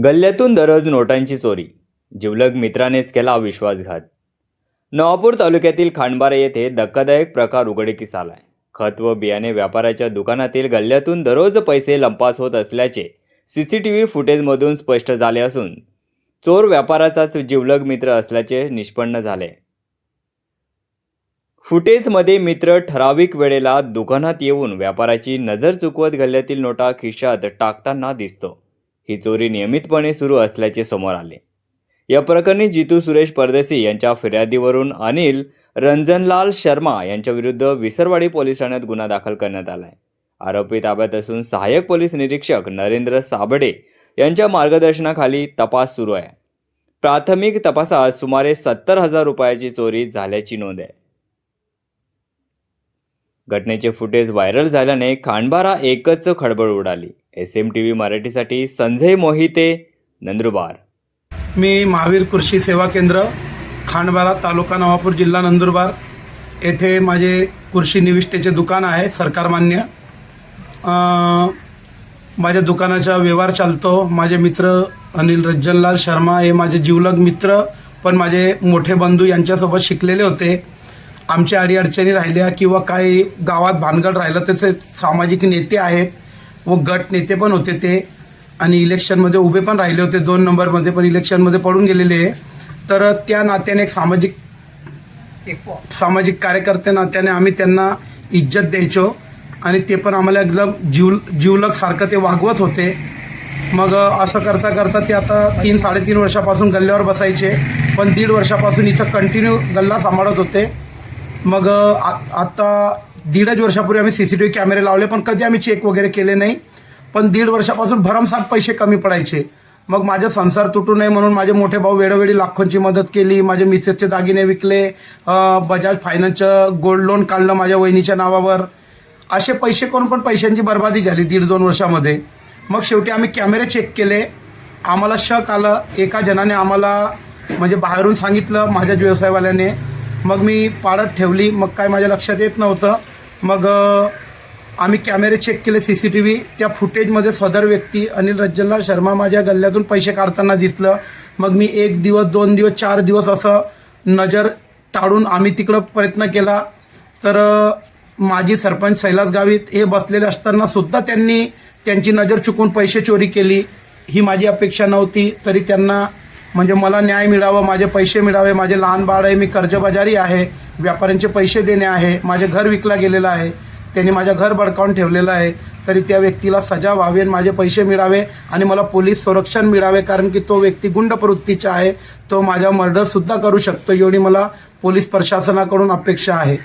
गल्ल्यातून दररोज नोटांची चोरी. जिवलग मित्रानेच केला विश्वासघात. नवापूर तालुक्यातील खांडबारा येथे धक्कादायक प्रकार उघडकीस आलाय. खत व बियाणे व्यापाराच्या दुकानातील गल्ल्यातून दररोज पैसे लंपास होत असल्याचे सीसीटीव्ही फुटेजमधून स्पष्ट झाले असून चोर व्यापाराचाच जिवलग मित्र असल्याचे निष्पन्न झाले. फुटेजमध्ये मित्र ठराविक वेळेला दुकानात येऊन व्यापाराची नजर चुकवत गल्ल्यातील नोटा खिशात टाकताना दिसतो. ही चोरी नियमितपणे सुरू असल्याचे समोर आले. या प्रकरणी जितू सुरेश परदेशी यांच्या फिर्यादीवरून अनिल रंजनलाल शर्मा यांच्या विरुद्ध विसरवाडी पोलीस ठाण्यात गुन्हा दाखल करण्यात आलाय. आरोपी ताब्यात असून सहाय्यक पोलीस निरीक्षक नरेंद्र साबडे यांच्या मार्गदर्शनाखाली तपास सुरू आहे. प्राथमिक तपासात सुमारे 70,000 रुपयाची चोरी झाल्याची नोंद आहे. घटनेचे फुटेज व्हायरल झाल्याने खांडबारा एकच खळबळ उडाली. SMTV मराठीसाठी संजय मोहिते, नंदुरबार. मी महावीर कृषी सेवा केंद्र, खांडबारा, तालुका नवापूर, जिल्हा नंदुरबार येथे माझे कृषी निविष्ठेचे दुकान आहे, सरकारमान्य. माझ्या दुकानाचा व्यवहार चालतो. माझे मित्र अनिल रंजनलाल शर्मा हे माझे जिवलग मित्र, पण माझे मोठे बंधू यांच्यासोबत शिकलेले होते. आमच्या अडीअडचणी राहिल्या किंवा काही गावात भानगड राहिलं तसे सामाजिक नेते आहेत व गट नेते पण होते ते, आणि इलेक्शनमध्ये उभे पण राहिले होते 2 नंबरमध्ये, पण इलेक्शनमध्ये पडून गेलेले आहे. तर त्या नात्याने एक सामाजिक कार्यकर्ते नात्याने आम्ही त्यांना इज्जत द्यायचो आणि ते पण आम्हाला एकदम जिवलग सारखं ते वागवत होते. मग असं करता करता ते आता 3-3.5 वर्षापासून गल्ल्यावर बसायचे, पण 1.5 वर्षापासून इथं कंटिन्यू गल्ला सांभाळत होते. मग आता 1.5 वर्षापूर्वी आम्ही CCTV कॅमेरे लावले, पण कधी आम्ही चेक वगैरे केले नाही. पण 1.5 वर्षापासून भरमसाठ पैसे कमी पडायचे. मग माझा संसार तुटू नये म्हणून माझे मोठे भाऊ वेळोवेळी लाखोंची मदत केली. माझे मिसेसचे दागिने विकले, बजाज फायनान्सचं गोल्ड लोन काढलं माझ्या वहिनीच्या नावावर. असे पैसे करून पण पैशांची बर्बादी झाली 1.5-2 वर्षामध्ये. मग शेवटी आम्ही कॅमेरे चेक केले. आम्हाला शक आलं. एका जणाने आम्हाला म्हणजे बाहेरून सांगितलं, माझ्याच व्यवसायवाल्याने. मग मी पाळत ठेवली. मग काय माझ्या लक्षात येत नव्हतं. मग आम्ही कॅमेरे चेक केले, CCTV. त्या फुटेजमध्ये सदर व्यक्ती अनिल रंजनलाल शर्मा माझ्या गल्ल्यातून पैसे काढताना दिसलं. मग मी 1 दिवस, 2 दिवस, 4 दिवस असं नजर टाळून आम्ही तिकडं प्रयत्न केला. तर माजी सरपंच शैलास गावित हे बसलेले असताना सुद्धा त्यांनी त्यांची नजर चुकून पैसे चोरी केली. ही माझी अपेक्षा नव्हती. तरी त्यांना म्हणजे मला न्याय मिळावं, माझे पैसे मिळावे. माझे लहान बाळ आहे, मी कर्जबाजारी आहे, व्यापाऱ्यांचे पैसे देणे आहे, माझे घर विकला गेलेलं आहे, त्यांनी माझं घर बळकावून ठेवलेलं आहे. तरी त्या व्यक्तीला सजा व्हावी आणि माझे पैसे मिळावे आणि मला पोलीस संरक्षण मिळावे, कारण की तो व्यक्ती गुंड प्रवृत्तीचा आहे. तो माझा मर्डरसुद्धा करू शकतो, एवढी मला पोलीस प्रशासनाकडून अपेक्षा आहे.